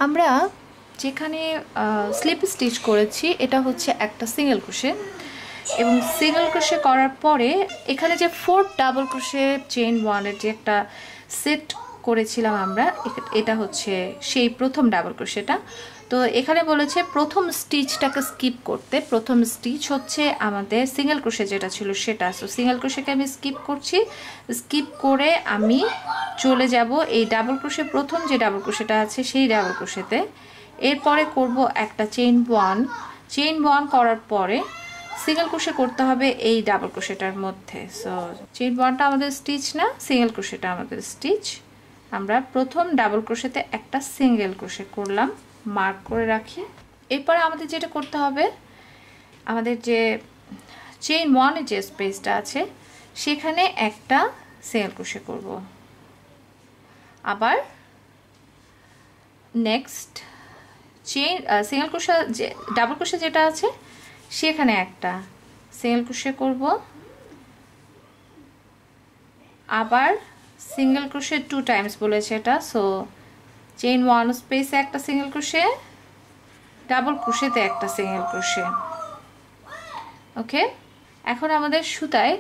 আমরা যেখানে slip stitch করেছি এটা হচ্ছে একটা সিঙ্গেল ক্রোশে এবং সিঙ্গেল ক্রোশে করার পরে এখানে যে 4 ডাবল ক্রোশে চেইন 1 এর যে একটা সেট করেছিলাম আমরা, এটা হচ্ছে সেই প্রথম ডাবল ক্রোশেটা। তো এখানে বলেছে প্রথম স্টিচটাকে স্কিপ করতে। প্রথম স্টিচ হচ্ছে আমাদের সিঙ্গেল ক্রোশে যেটা ছিল সেটা। সো সিঙ্গেল ক্রোশেকে আমি স্কিপ করছি, স্কিপ করে আমি চলে যাব এই ডাবল ক্রোশে, প্রথম যে ডাবল ক্রোশেটা আছে সেই ডাবল ক্রোশেতে। এরপরে করব একটা চেইন 1 করার পরে সিঙ্গেল ক্রোশে করতে হবে এই ডাবল ক্রোশেটার মধ্যে। সো চেইন 1টা আমাদের স্টিচ না, সিঙ্গেল ক্রোশেটা আমাদের স্টিচ। আমরা প্রথম ডাবল ক্রোশেতে একটা সিঙ্গেল ক্রোশে করলাম, মার্ক করে রাখি। এরপরে আমাদের যেটা করতে হবে, আমাদের যে চেইন 1 এর যে স্পেসটা আছে সেখানে একটা সিঙ্গেল ক্রোশে করব। আবার নেক্সট চেইন সিঙ্গেল ক্রোশে যে ডাবল ক্রোশে যেটা আছে সেখানে একটা সিঙ্গেল ক্রোশে করব। আবার সিঙ্গেল ক্রোশে 2 টাইমস বলেছে এটা। সো চেইন 1 স্পেসে একটা সিঙ্গেল ক্রোশে, ডাবল ক্রোশেতে একটা সিঙ্গেল ক্রোশে। ওকে, এখন আমাদের সুতায়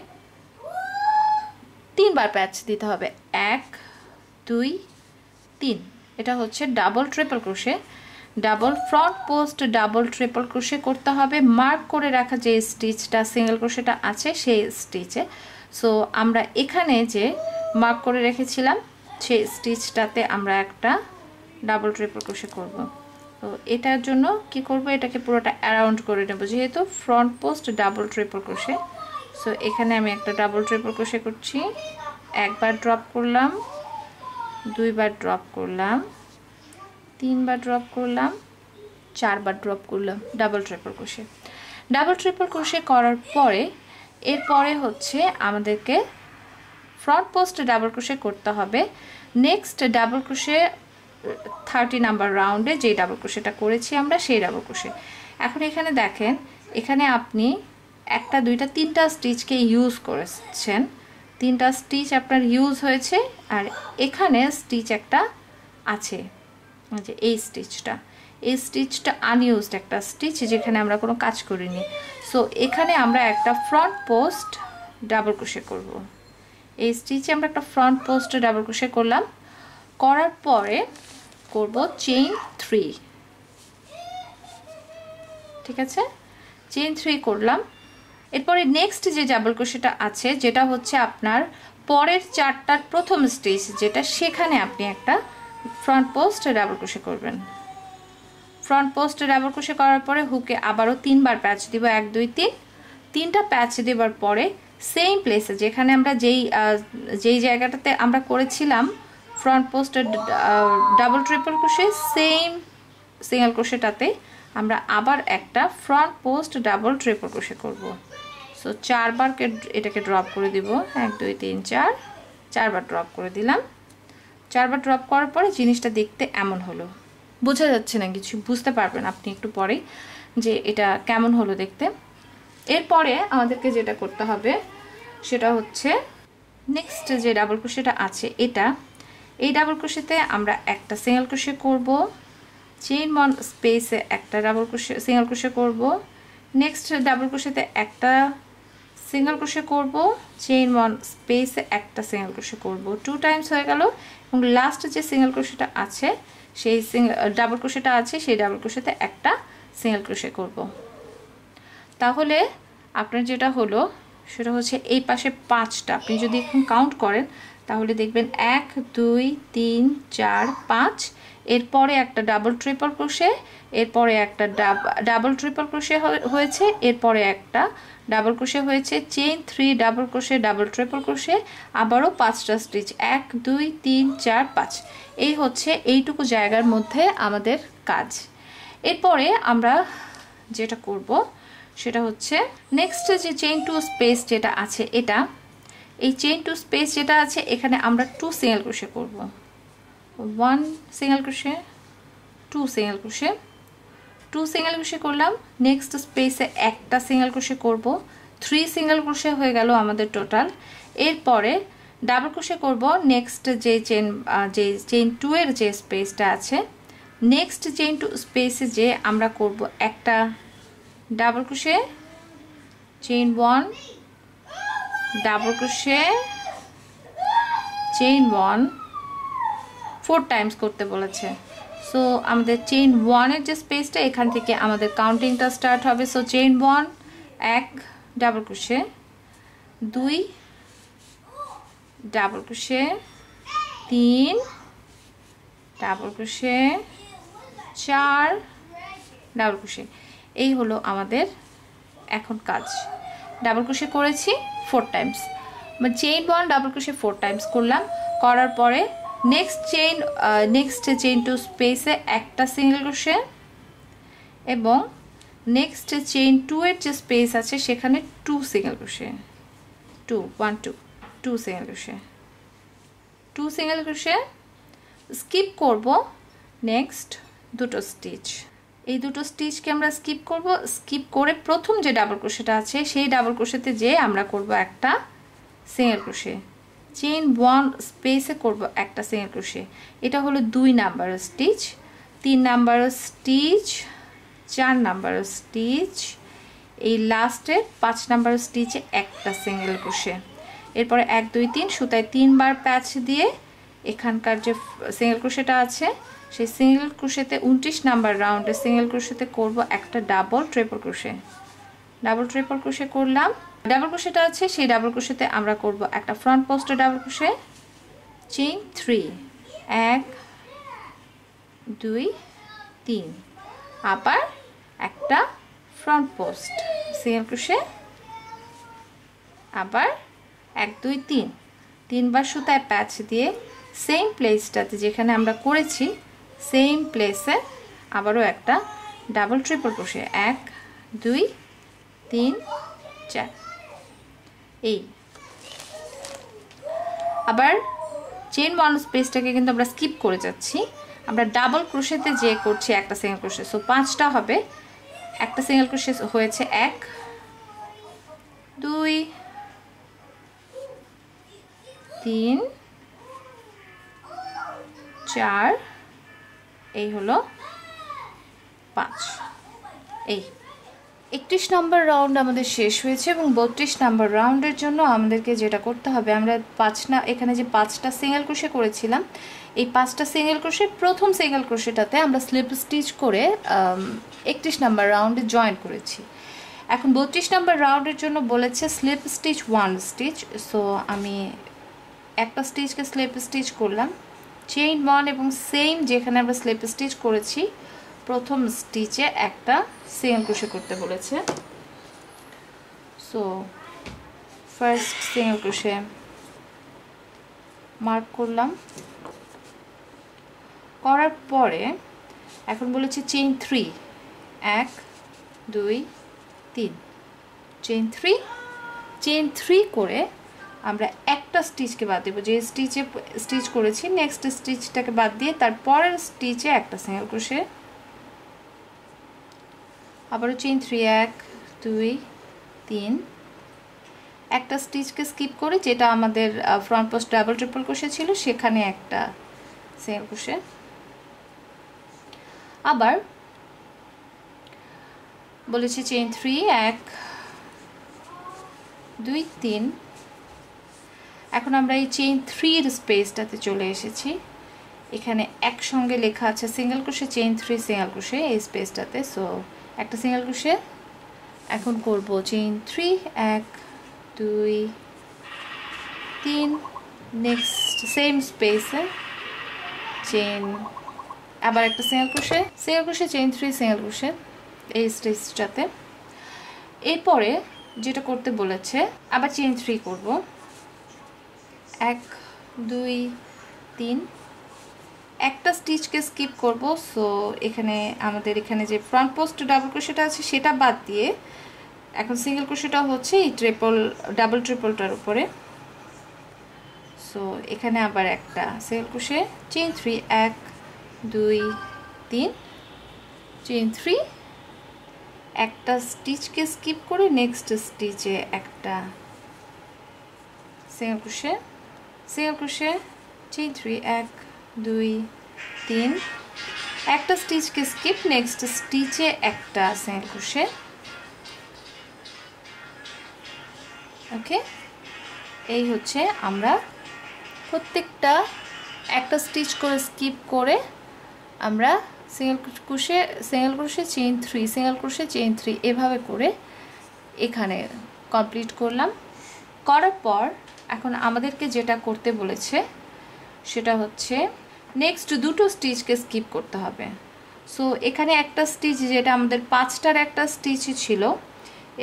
3 বার প্যাচ দিতে হবে, 1 2 3। এটা হচ্ছে double triple crochet, double front post double triple crochet করতে হবে মার্ক করে রাখা যে স্টিচটা সিঙ্গেল ক্রোশেটা আছে সেই স্টিচে। সো আমরা এখানে যে মার্ক করে রেখেছিলাম সেই স্টিচটাতে আমরা একটা ডাবল ট্রিপল ক্রোশে করব। তো এটার জন্য কি করব, এটাকে পুরোটা অ্যারাউন্ড করে নেব, যেহেতু front post double triple crochet. So এখানে আমি একটা ডাবল ট্রিপল ক্রোশে করছি, একবার ড্রপ করলাম, 2 বার ড্রপ করলাম, 3 বার ড্রপ করলাম, 4 বার ড্রপ করলাম double triple crochet. Double triple crochet করার পরে এরপরে হচ্ছে আমাদেরকে ফ্রন্ট পোস্ট ডাবল ক্রোশে করতে হবে। নেক্সট ডাবল ক্রোশে 30 নাম্বার রাউন্ডে যে ডাবল ক্রোশেটা করেছি আমরা সেই ডাবল ক্রোশে। এখন এখানে দেখেন, এখানে আপনি 1টা 2টা 3টা স্টিচকে ইউজ করেছেন, 3টা স্টিচ আপনার ইউজ হয়েছে। আর এখানে স্টিচ একটা আছে, যে এই স্টিচটা আনইউজড একটা স্টিচ, যেখানে আমরা কোনো কাজ করিনি। সো এখানে আমরা একটা ফ্রন্ট পোস্ট ডাবল ক্রোশে করব। এই স্টিচে আমরা একটা ফ্রন্ট পোস্ট ডাবল ক্রোশে করলাম, করার পরে করব চেইন 3। ঠিক আছে, চেইন 3 করলাম। এরপরে নেক্সট যে ডাবল ক্রোশেটা আছে যেটা হচ্ছে আপনার পরের 4টার প্রথম স্টিচ, যেটা সেখানে আপনি একটা ফ্রন্ট পোস্ট ডাবল ক্রোশে করবেন। ফ্রন্ট পোস্ট ডাবল ক্রোশে করার পরে হুকে আবারও 3 বার প্যাচ দিব, 1 2 3। 3টা প্যাচ দেওয়ার পরে সেম প্লেসে যেখানে আমরা যেই জায়গাটাতে আমরা করেছিলাম front post double triple crochet, same single ক্রোশেটাতে আমরা আবার একটা front post double triple crochet করব। সো 4 বার এটাকে ড্রপ করে দিব, 1 2 3 4, 4 বার ড্রপ করে দিলাম। 4 বার ড্রপ করার পরে জিনিসটা দেখতে এমন হলো, বোঝা যাচ্ছে না কিছু, বুঝতে পারবেন আপনি একটু পরে যে এটা কেমন হলো দেখতে। এরপরে আমাদেরকে যেটা করতে হবে সেটা হচ্ছে নেক্সট যে ডাবল ক্রোশেটা আছে এটা, এই ডাবল ক্রোশেতে আমরা একটা সিঙ্গেল ক্রোশে করব, চেইন 1 স্পেসে একটা ডাবল ক্রোশে সিঙ্গেল ক্রোশে করব, নেক্সট ডাবল ক্রোশেতে একটা সিঙ্গেল ক্রোশে করব, চেইন 1 স্পেসে একটা সিঙ্গেল ক্রোশে করব। 2 টাইমস হয়ে গেল এবং লাস্ট যে সিঙ্গেল ক্রোশেটা আছে সেই ডাবল ক্রোশেটা আছে সেই ডাবল ক্রোশেতে একটা সিঙ্গেল ক্রোশে করব। তাহলে আপনার যেটা হলো সেটা হচ্ছে এই পাশে 5টা, আপনি যদি এখন কাউন্ট করেন তাহলে দেখবেন 1 2 3 4 5, এরপরে একটা ডাবল ট্রিপল ক্রোশে, এরপরে একটা ডাবল ট্রিপল ক্রোশে হয়েছে, এরপরে একটা ডাবল ক্রোশে হয়েছে, chain 3 double crochet double triple crochet, আবারও 5টা স্টিচ, 1 2 3 4 5। এই হচ্ছে এইটুকু জায়গার মধ্যে আমাদের কাজ। এরপরে আমরা যেটা করব সেটা হচ্ছে নেক্সট যে চেইন 2 স্পেস যেটা আছে এটা, এই চেইন 2 স্পেস যেটা আছে এখানে আমরা 2 সিঙ্গেল ক্রোশে করব। 1 single crochet, 2 single crochet, 2 single crochet করলাম। নেক্সট স্পেসে একটা সিঙ্গেল ক্রোশে করব, 3 সিঙ্গেল ক্রোশে হয়ে গেল আমাদের টোটাল। এরপরে ডাবল ক্রোশে করব নেক্সট যে চেইন 2 এর যে স্পেসটা আছে নেক্সট চেইন টু স্পেসে যে আমরা করব একটা double crochet, chain 1, double crochet, chain 1, 4 Times করতে বলেছে। সো আমাদের চেইন 1 এর যে স্পেসটা এখান থেকে আমাদের কাউন্টিংটা স্টার্ট হবে। So chain 1, 1 double crochet, 2 double crochet, 3 double crochet, 4 double crochet. এই হলো আমাদের এখন কাজ। ডাবল ক্রোশে করেছি 4 টাইমস, মানে চেইন 1 ডাবল ক্রোশে 4 টাইমস করলাম। করার পরে নেক্সট চেইন টু স্পেসে একটা সিঙ্গেল ক্রোশে এবং নেক্সট চেইন 2 এর যে স্পেস আছে সেখানে 2 single crochet, 2 single crochet, 2 single crochet. Skip করব নেক্সট দুটো স্টিচ। এই দুটো স্টিচকে আমরা স্কিপ করব। স্কিপ করে প্রথম যে ডাবল ক্রোশেটা আছে সেই ডাবল ক্রোশেতে যে আমরা করব একটা সিঙ্গেল ক্রোশে, চেইন 1 স্পেসে করব একটা সিঙ্গেল ক্রোশে। এটা হলো 2 number stitch, 3 number stitch, 4 number stitch, এই লাস্টের 5 নাম্বার স্টিচে একটা সিঙ্গেল ক্রোশে। এরপরে 1 2 3 সুতায় 3 বার প্যাচ দিয়ে এখানকার যে সিঙ্গেল ক্রোশেটা আছে সেই সিঙ্গেল ক্রোশেতে 29 নাম্বার রাউন্ডে সিঙ্গেল ক্রোশেতে করব একটা double triple crochet. Double triple crochet করলাম। ডাবল ক্রোশেটা আছে সেই ডাবল ক্রোশেতে আমরা করব একটা ফ্রন্ট পোস্টে ডাবল ক্রোশে, চেইন 3, 1 2 3, আবার একটা ফ্রন্ট পোস্ট সিঙ্গেল ক্রোশে, আবার 1 2 3, 3 বার সুতায় প্যাচ দিয়ে সেম প্লেসটাতে যেখানে আমরা করেছি সেম প্লেসে আবারও একটা ডাবল ট্রিপল ক্রোশে, 1 2 3 4। এই আবার চেইন 1 স্পেসটাকে কিন্তু আমরা স্কিপ করে যাচ্ছি, আমরা ডাবল ক্রোশেতে যে করছি একটা সিঙ্গেল ক্রোশে। সো 5টা হবে, একটা সিঙ্গেল ক্রোশে হয়েছে 1 2 3 4, এই হলো 5। এই 31 নম্বর রাউন্ড আমাদের শেষ হয়েছে এবং 32 নম্বর রাউন্ডের জন্য আমাদেরকে যেটা করতে হবে, আমরা এখানে যে 5টা সিঙ্গেল ক্রোশে করেছিলাম এই 5টা সিঙ্গেল ক্রোশে প্রথম সিঙ্গেল ক্রোশেটাতে আমরা স্লিপ স্টিচ করে 31 নম্বর রাউন্ডে জয়েন করেছি। এখন 32 নম্বর রাউন্ডের জন্য বলেছে স্লিপ স্টিচ 1 স্টিচ। সো আমি একটা স্টিচকে স্লিপ স্টিচ করলাম, চেইন 1 এবং সেম যেখানে আমরা স্লিপ স্টিচ করেছি প্রথম স্টিচে একটা সিঙ্গেল ক্রোশে করতে বলেছে। So first single crochet mark করলাম, করার পরে এখন বলেছে চেইন 3, 1 2 3, চেইন 3 করে আমরা একটা স্টিচকে বাদ দেব, যে স্টিচ করেছি নেক্সট স্টিচটাকে বাদ দিয়ে তারপরের স্টিচে একটা সিঙ্গেল ক্রোশে, আবারও চেইন 3 1 2 3, একটা স্টিচকে স্কিপ করে যেটা আমাদের front post double triple crochet ছিল সেখানে একটা সিঙ্গেল ক্রোশে। আবার বলেছি চেইন 3 1 2 3। এখন আমরা এই চেইন 3 এর স্পেসটাতে চলে এসেছি, এখানে একসঙ্গে লেখা আছে single crochet, chain 3 single crochet এই স্পেসটাতে। সো একটা সিঙ্গেল ক্রোশে এখন করব চেইন 3 1 2 3, নেক্সট সেম স্পেসে চেইন, আবার একটা single crochet chain 3 single crochet এই স্টিচটাতে। এরপরে যেটা করতে বলেছে আবার চেইন 3 করব, 1 2 3, একটা স্টিচকে স্কিপ করব। সো এখানে আমাদের এখানে যে ফ্রন্ট পোস্ট ডাবল ক্রোশেটা আছে সেটা বাদ দিয়ে এখন সিঙ্গেল ক্রোশেটা হচ্ছে এই ডাবল ট্রিপলটার উপরে। সো এখানে আবার একটা সিঙ্গেল ক্রোশে, চেইন 3 1 2 3, চেইন 3, একটা স্টিচকে স্কিপ করে নেক্সট স্টিচে একটা সিঙ্গেল ক্রোশে, চেইন 3 1 2 3, একটা স্টিচকে স্কিপ, নেক্সট স্টিচে একটা সিঙ্গেল ক্রোশে। ওকে, এই হচ্ছে আমরা প্রত্যেকটা একটা স্টিচ করে স্কিপ করে আমরা single crochet chain 3, single crochet chain 3 এভাবে করে এখানে কমপ্লিট করলাম। করার পর এখন আমাদেরকে যেটা করতে বলেছে সেটা হচ্ছে নেক্সট দুটো স্টিচকে স্কিপ করতে হবে। সো এখানে একটা স্টিচ যেটা আমাদের 5টার একটা স্টিচ ছিল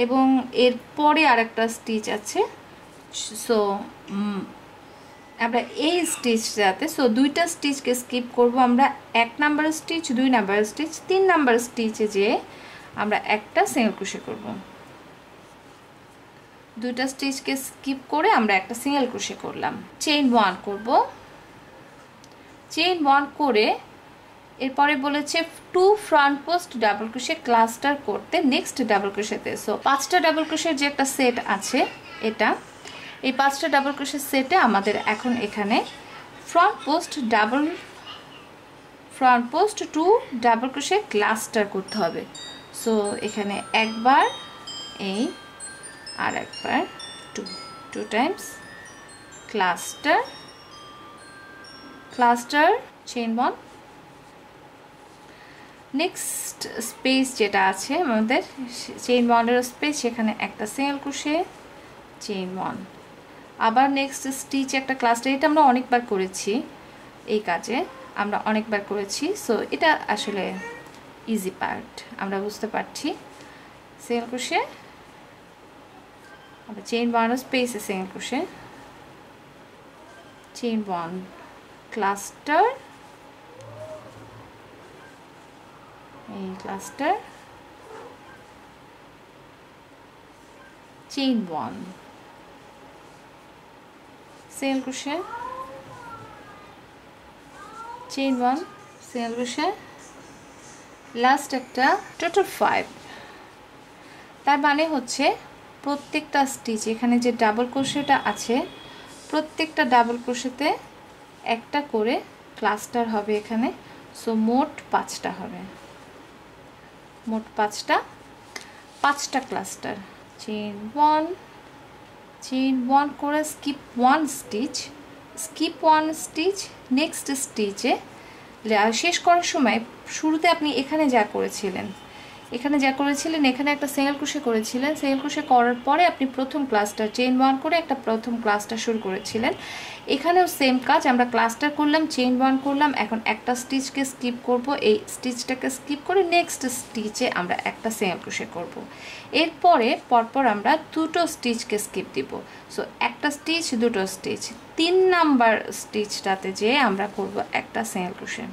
এবং এর পরে আরেকটা স্টিচ আছে। সো আমরা এই স্টিচটাতে দুইটা স্টিচকে স্কিপ করব আমরা। 1 number stitch, 2 number stitch, 3 number স্টিচে যে আমরা একটা সিঙ্গেল ক্রোশে করব। দুইটা স্টিচকে স্কিপ করে আমরা একটা সিঙ্গেল ক্রোশে করলাম। চেইন 1 করব। চেইন 1 করে এরপরে বলেছে 2 front post double crochet cluster করতে নেক্সট ডাবল ক্রোশেতে। সো 5টা ডাবল ক্রোশের যে একটা সেট আছে, এটা এই 5টা ডাবল ক্রোশের সেটে আমাদের এখন এখানে front post 2 double crochet cluster করতে হবে। সো এখানে একবার এই আর একবার 2 Times cluster chain 1। Next space যেটা আছে আমাদের চেইন 1 এর স্পেস, সেখানে একটা সিঙ্গেল ক্রোশে চেইন 1। আবার নেক্সট স্টিচ একটা ক্লাস্টার। এটা আমরা অনেকবার করেছি, এই কাজে আমরা অনেকবার করেছি। সো এটা আসলে ইজি পার্ট, আমরা বুঝতে পারছি। সিঙ্গেল ক্রোশে আবার চেইন 1 স্পেসে সিঙ্গেল ক্রোশে চেইন 1 ক্লাস্টার, এই cluster chain 1 single crochet chain 1 single crochet, last একটা, টোটাল 5। তার মানে হচ্ছে প্রত্যেকটা স্টিচ এখানে যে ডাবল ক্রোশেটা আছে প্রত্যেকটা ডাবল ক্রোশেতে একটা করে ক্লাস্টার হবে এখানে। সো মোট 5টা হবে, মোট 5টা ক্লাস্টার। চেইন 1 করে স্কিপ 1 স্টিচ, নেক্সট স্টিচে শেষ করার সময় শুরুতে আপনি এখানে যা করেছিলেন এখানে একটা সিঙ্গেল ক্রোশে করেছিলেন। সিঙ্গেল ক্রোশে করার পরে আপনি প্রথম ক্লাস্টার চেইন 1 করে একটা প্রথম ক্লাস্টার শুরু করেছিলেন। এখানেও সেম কাজ, আমরা ক্লাস্টার করলাম, চেইন 1 করলাম, এখন একটা স্টিচকে স্কিপ করব, এই স্টিচটাকে স্কিপ করে নেক্সট স্টিচে আমরা একটা সিঙ্গেল ক্রোশে করব। এরপরে পরপর আমরা দুটো স্টিচকে স্কিপ দিব। সো একটা স্টিচ, দুটো স্টিচ, 3 নাম্বার স্টিচটাতে যে আমরা করব একটা সিঙ্গেল ক্রোশে।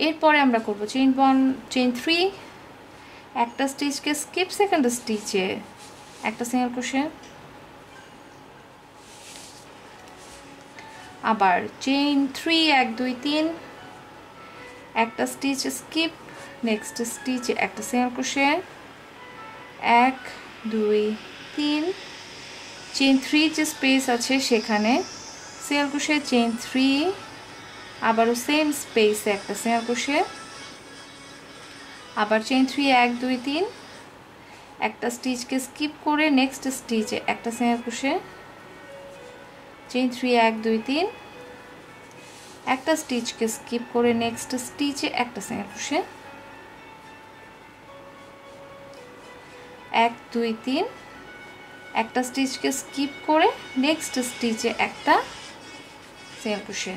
এরপরে আমরা করব চেইন 3, একটা স্টিচকে স্কিপ, সেকেন্ড স্টিচে একটা সিঙ্গেল ক্রোশে, আবার চেইন 3 1 2 3, একটা স্টিচ স্কিপ, নেক্সট স্টিচে একটা সিঙ্গেল ক্রোশে, 1 2 3, চেইন 3 যে স্পেস আছে সেখানে সিঙ্গেল ক্রোশে চেইন 3, আবারও সেম স্পেসে একটা সিঙ্গেল ক্রোশে, আবার চেইন 3 1 2 3, একটা স্টিচকে স্কিপ করে নেক্সট স্টিচে একটা সিঙ্গেল ক্রোশে, চেইন 3 1 2 3, একটা স্টিচকে স্কিপ করে নেক্সট স্টিচে একটা সিঙ্গেল ক্রোশে, 1 2 3, একটা স্টিচকে স্কিপ করে নেক্সট স্টিচে একটা সিঙ্গেল ক্রোশে।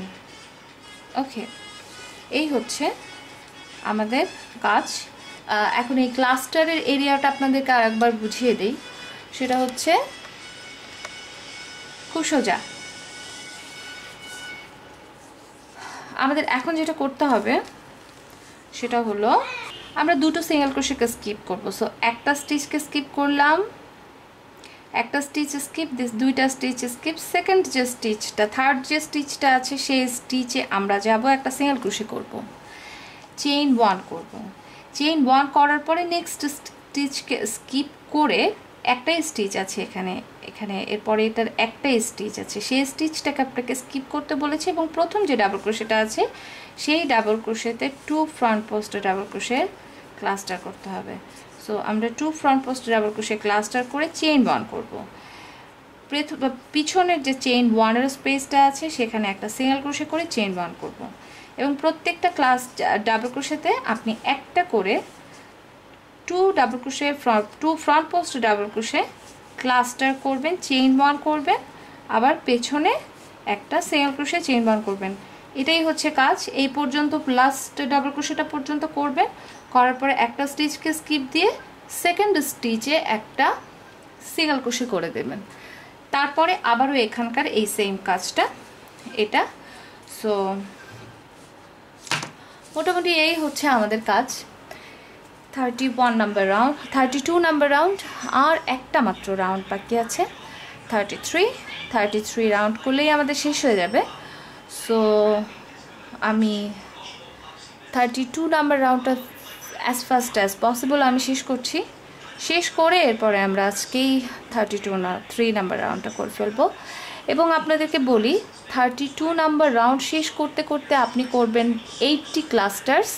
ওকে, এই হচ্ছে আমাদের কাজ। এখন এই ক্লাস্টারের এরিয়াটা আপনাদেরকে আরেকবার বুঝিয়ে দেই, সেটা হচ্ছে খুব সোজা। আমাদের এখন যেটা করতে হবে সেটা হলো আমরা দুটো সিঙ্গেল ক্রোশেকে স্কিপ করব। সো একটা স্টিচকে স্কিপ করলাম, একটা স্টিচ স্কিপ, দুইটা স্টিচ স্কিপ, সেকেন্ড যে স্টিচটা, থার্ড যে স্টিচটা আছে সেই স্টিচে আমরা যাব একটা সিঙ্গেল ক্রোশে করব, চেইন 1 করব। চেইন 1 করার পরে নেক্সট স্টিচকে স্কিপ করে একটাই স্টিচ আছে এখানে, এরপরে এটার একটাই স্টিচ আছে, সেই স্টিচটাকে আপনাকে স্কিপ করতে বলেছে এবং প্রথম যে ডাবল ক্রোশেটা আছে সেই ডাবল ক্রোশেতে 2 front post double crochet cluster করতে হবে। সো আমরা 2 front post double crochet cluster করে চেইন 1 করব। পিছনের যে চেইন 1 এর স্পেসটা আছে সেখানে একটা সিঙ্গেল ক্রোশে করে চেইন 1 করব এবং প্রত্যেকটা ডাবল ক্রোশেতে আপনি একটা করে 2 double crochet 2 front post double crochet cluster করবেন, চেইন 1 করবেন, আবার পেছনে একটা সিঙ্গেল ক্রোশে চেইন 1 করবেন। এটাই হচ্ছে কাজ। এই পর্যন্ত লাস্ট ডাবল ক্রোশেটা পর্যন্ত করবেন, করার পরে একটা স্টিচকে স্কিপ দিয়ে সেকেন্ড স্টিচে একটা সিঙ্গেল ক্রোশে করে দেবেন। তারপরে আবারও এখানকার এই সেম কাজটা এটা। সো মোটামুটি এই হচ্ছে আমাদের কাজ। 31 নাম্বার রাউন্ড, 32 নাম্বার রাউন্ড, আর একটা মাত্র রাউন্ড বাকি আছে। 33 রাউন্ড করলেই আমাদের শেষ হয়ে যাবে। সো আমি 32 নাম্বার রাউন্ডটা অ্যাজ ফাস্ট অ্যাজ পসিবল আমি শেষ করছি। শেষ করে এরপরে আমরা আজকেই 3 নাম্বার রাউন্ডটা করে ফেলবো। এবং আপনাদেরকে বলি 32 নাম্বার রাউন্ড শেষ করতে করতে আপনি করবেন 80 clusters,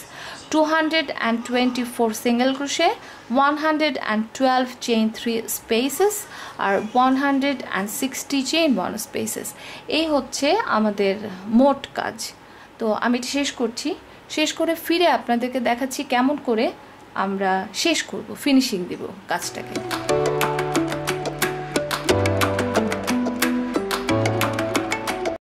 224 single crochet, 112 chain 3 spaces আর 160 চেইন 1 স্পেসেস। এই হচ্ছে আমাদের মোট কাজ। তো আমি এটা শেষ করছি, শেষ করে ফিরে আপনাদেরকে দেখাচ্ছি কেমন করে আমরা শেষ করব, ফিনিশিং দিব কাজটাকে।